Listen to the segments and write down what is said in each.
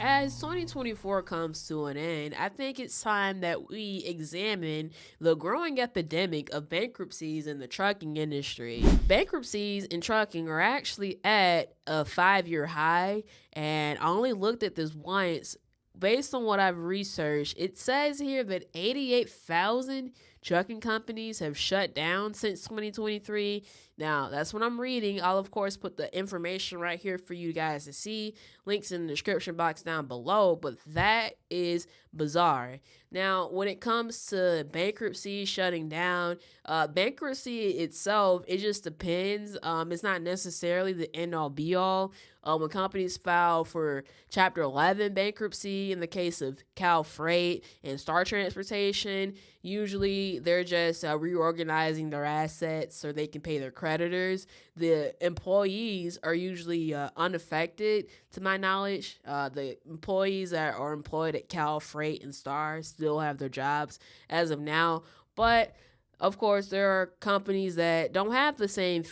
As 2024 comes to an end, I think it's time that we examine the growing epidemic of bankruptcies in the trucking industry. Bankruptcies in trucking are actually at a 5-year high, and I only looked at this once. Based on what I've researched, it says here that 88,000 trucking companies have shut down since 2023. Now, that's what I'm reading. I'll, of course, put the information right here for you guys to see. Links in the description box down below, but that is bizarre. Now, when it comes to bankruptcy shutting down, bankruptcy itself, it just depends. It's not necessarily the end-all be-all. When companies file for Chapter 11 bankruptcy, in the case of Cal Freight and Star Transportation, usually they're just reorganizing their assets so they can pay their creditors. The employees are usually unaffected, to my knowledge. The employees that are employed at Cal Freight and Star still have their jobs as of now, but of course, there are companies that don't have the same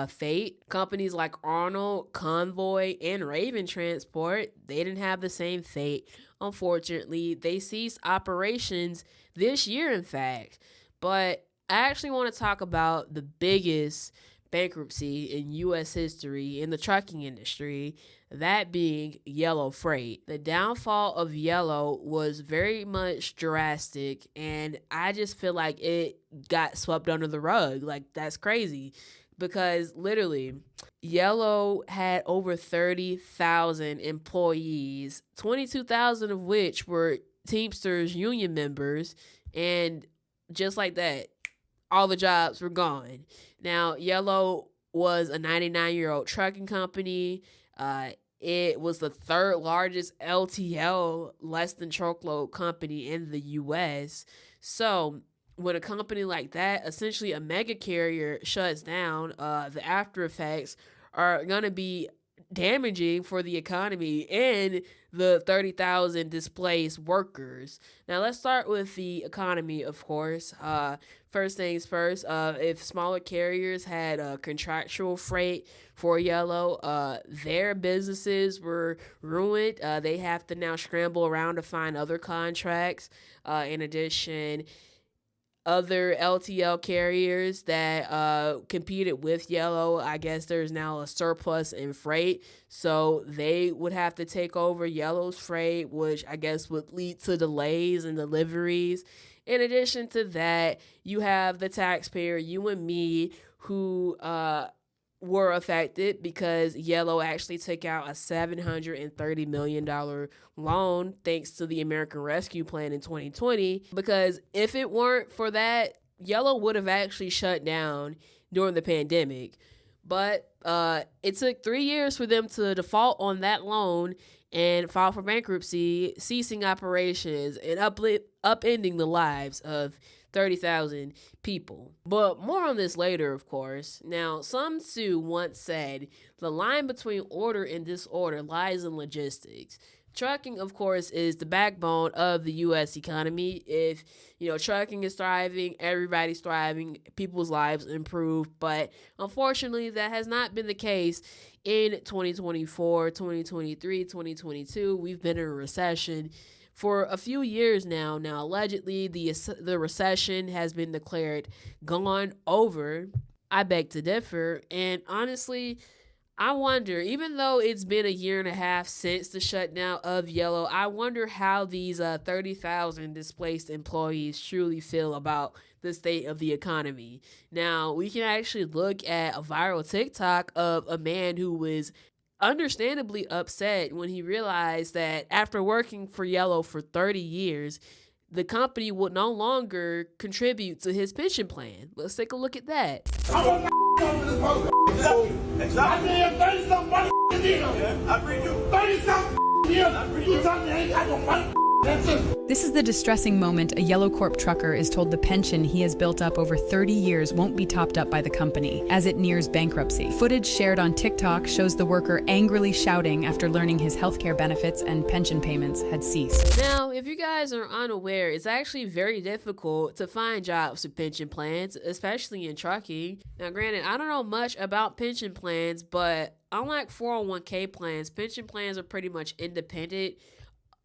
fate. Companies like Arnold, Convoy, and Raven Transport, they didn't have the same fate. Unfortunately, they ceased operations this year, in fact. But I actually want to talk about the biggest bankruptcy in U.S. history in the trucking industry, that being Yellow Freight. The downfall of Yellow was very much drastic, and I just feel like it got swept under the rug. Like, that's crazy, because literally, Yellow had over 30,000 employees, 22,000 of which were Teamsters union members, and just like that, all the jobs were gone. Now, Yellow was a 99-year-old trucking company. It was the third largest LTL, less than truckload company in the U.S. So when a company like that, essentially a mega carrier, shuts down, the after effects are going to be damaging for the economy and the 30,000 displaced workers. Now, let's start with the economy, of course. First things first, if smaller carriers had contractual freight for Yellow, their businesses were ruined. They have to now scramble around to find other contracts. In addition, other LTL carriers that competed with Yellow, I guess there's now a surplus in freight, so they would have to take over Yellow's freight, which I guess would lead to delays in deliveries. In addition to that, you have the taxpayer, you and me, who were affected because Yellow actually took out a $730 million loan thanks to the American Rescue Plan in 2020. Because if it weren't for that, Yellow would have actually shut down during the pandemic. But it took 3 years for them to default on that loan and file for bankruptcy, ceasing operations and upending the lives of 30,000 people. But more on this later, of course. Now, Sun Tzu once said, the line between order and disorder lies in logistics. Trucking, of course, is the backbone of the U.S. economy. If, trucking is thriving, everybody's thriving, people's lives improve. But unfortunately, that has not been the case in 2024, 2023, 2022. We've been in a recession for a few years now. Now, allegedly, the recession has been declared gone over. I beg to differ. And honestly, I wonder, even though it's been a year and a half since the shutdown of Yellow, I wonder how these 30,000 displaced employees truly feel about the state of the economy. Now, we can actually look at a viral TikTok of a man who was understandably upset when he realized that after working for Yellow for 30 years, the company would no longer contribute to his pension plan. Let's take a look at that. Exactly. I said 30-something years. Yeah, I bring you 30-something years. You tell me I ain't got no money. This is the distressing moment a Yellow Corp trucker is told the pension he has built up over 30 years won't be topped up by the company as it nears bankruptcy. Footage shared on TikTok shows the worker angrily shouting after learning his healthcare benefits and pension payments had ceased. Now, if you guys are unaware, it's actually very difficult to find jobs with pension plans, especially in trucking. Now, granted, I don't know much about pension plans, but unlike 401k plans, pension plans are pretty much independent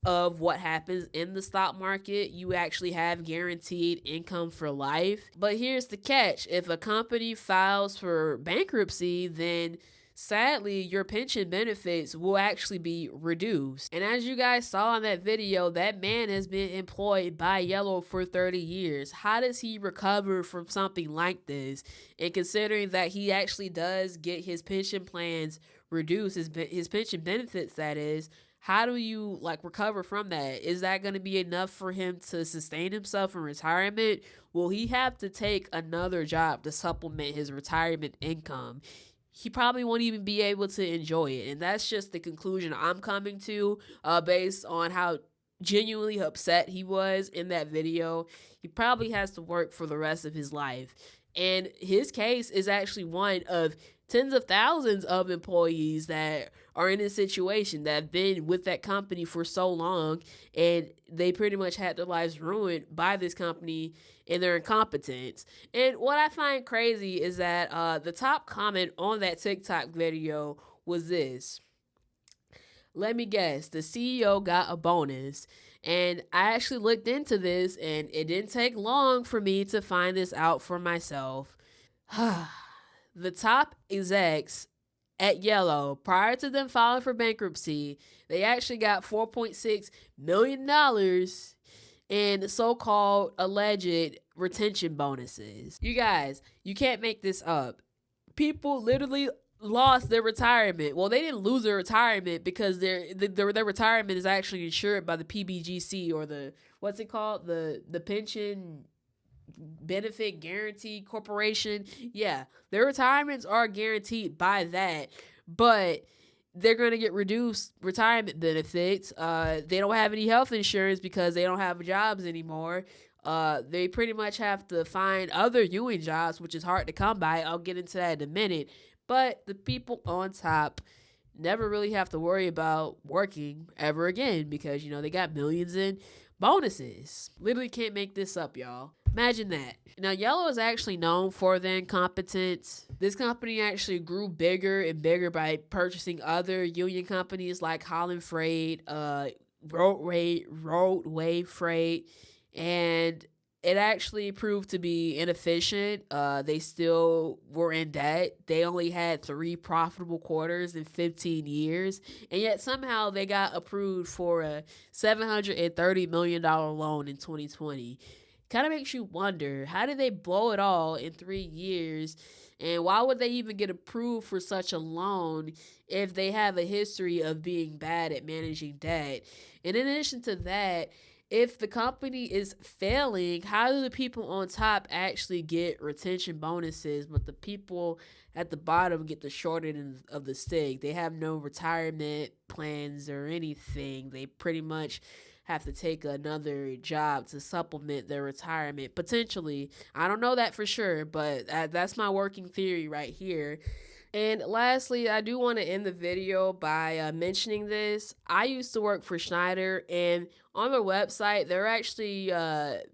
of what happens in the stock market. You actually have guaranteed income for life. But here's the catch. If a company files for bankruptcy, then sadly, your pension benefits will actually be reduced. And as you guys saw in that video, that man has been employed by Yellow for 30 years. How does he recover from something like this? And considering that he actually does get his pension plans reduced, his pension benefits, that is, how do you recover from that? Is that going to be enough for him to sustain himself in retirement? Will he have to take another job to supplement his retirement income? He probably won't even be able to enjoy it. And that's just the conclusion I'm coming to based on how genuinely upset he was in that video. He probably has to work for the rest of his life. And his case is actually one of tens of thousands of employees that are in this situation that have been with that company for so long, and they pretty much had their lives ruined by this company and their incompetence. And what I find crazy is that the top comment on that TikTok video was this: let me guess, the CEO got a bonus. And I actually looked into this, and it didn't take long for me to find this out for myself. The top execs at Yellow, prior to them filing for bankruptcy, they actually got $4.6 million in so-called alleged retention bonuses. You guys, you can't make this up. People literally lost their retirement. Well, they didn't lose their retirement because their retirement is actually insured by the PBGC, or the, what's it called? The Pension Benefit Guarantee Corporation. Yeah, their retirements are guaranteed by that, but they're going to get reduced retirement benefits. They don't have any health insurance because they don't have jobs anymore. They pretty much have to find other union jobs, which is hard to come by. I'll get into that in a minute. But the people on top never really have to worry about working ever again because, they got millions in bonuses. Literally can't make this up, y'all. Imagine that. Now, Yellow is actually known for their incompetence. This company actually grew bigger and bigger by purchasing other union companies like Holland Freight, Roadway Freight, and it actually proved to be inefficient. They still were in debt. They only had 3 profitable quarters in 15 years. And yet somehow they got approved for a $730 million loan in 2020. Kind of makes you wonder, how did they blow it all in 3 years? And why would they even get approved for such a loan if they have a history of being bad at managing debt? And in addition to that, if the company is failing, how do the people on top actually get retention bonuses, but the people at the bottom get the short end of the stick? They have no retirement plans or anything. They pretty much have to take another job to supplement their retirement, potentially. I don't know that for sure, but that's my working theory right here. And lastly, I do want to end the video by mentioning this. I used to work for Schneider, and on their website, they're actually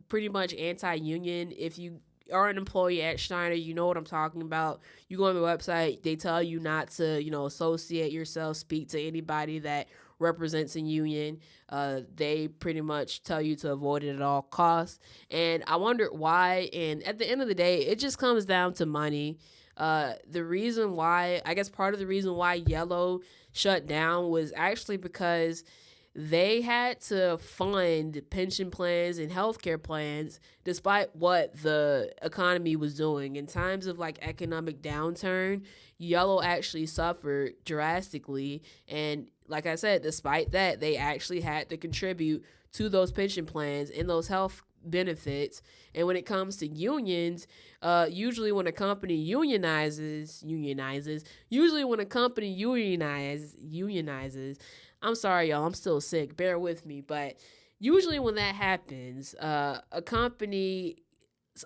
pretty much anti-union. If you are an employee at Schneider, you know what I'm talking about. You go on the website, they tell you not to, associate yourself, speak to anybody that represents a union. They pretty much tell you to avoid it at all costs. And I wondered why. And at the end of the day, it just comes down to money. The reason why, I guess part of the reason why Yellow shut down was actually because they had to fund pension plans and healthcare plans despite what the economy was doing. In times of economic downturn, Yellow actually suffered drastically. And like I said, despite that, they actually had to contribute to those pension plans and those health benefits. And when it comes to unions, usually when a company unionizes, I'm sorry, y'all, I'm still sick, bear with me, but Usually when that happens, a company's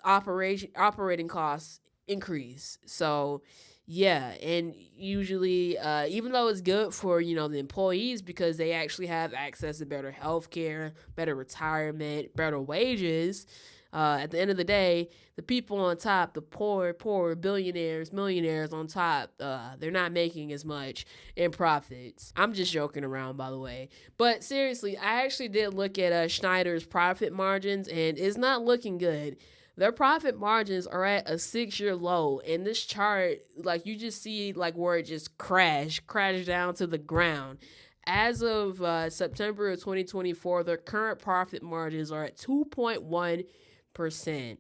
operating costs increase. So yeah, and usually, even though it's good for the employees because they actually have access to better health care, better retirement, better wages. At the end of the day, the people on top, the poor billionaires, millionaires on top, they're not making as much in profits. I'm just joking around, by the way. But seriously, I actually did look at Schneider's profit margins, and it's not looking good. Their profit margins are at a 6-year low. And this chart, like you just see like where it just crashed down to the ground. As of September of 2024, their current profit margins are at 2.1%.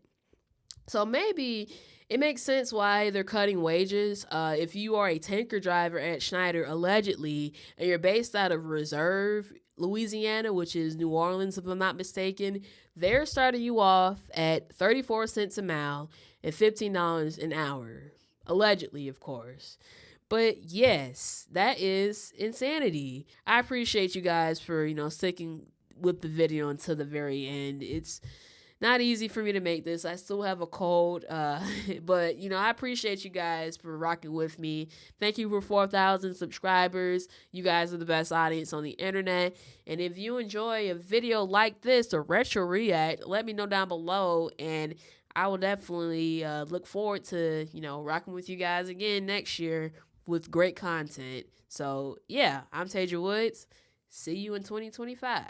So maybe it makes sense why they're cutting wages. If you are a tanker driver at Schneider, allegedly, and you're based out of Reserve, Louisiana, which is New Orleans, if I'm not mistaken, they're starting you off at 34 cents a mile and $15 an hour. Allegedly, of course. But yes, that is insanity. I appreciate you guys for, sticking with the video until the very end. It's not easy for me to make this. I still have a cold, but I appreciate you guys for rocking with me. Thank you for 4,000 subscribers. You guys are the best audience on the internet. And if you enjoy a video like this, a retro react, let me know down below, and I will definitely look forward to rocking with you guys again next year with great content. So yeah, I'm Tasia Woods. See you in 2025.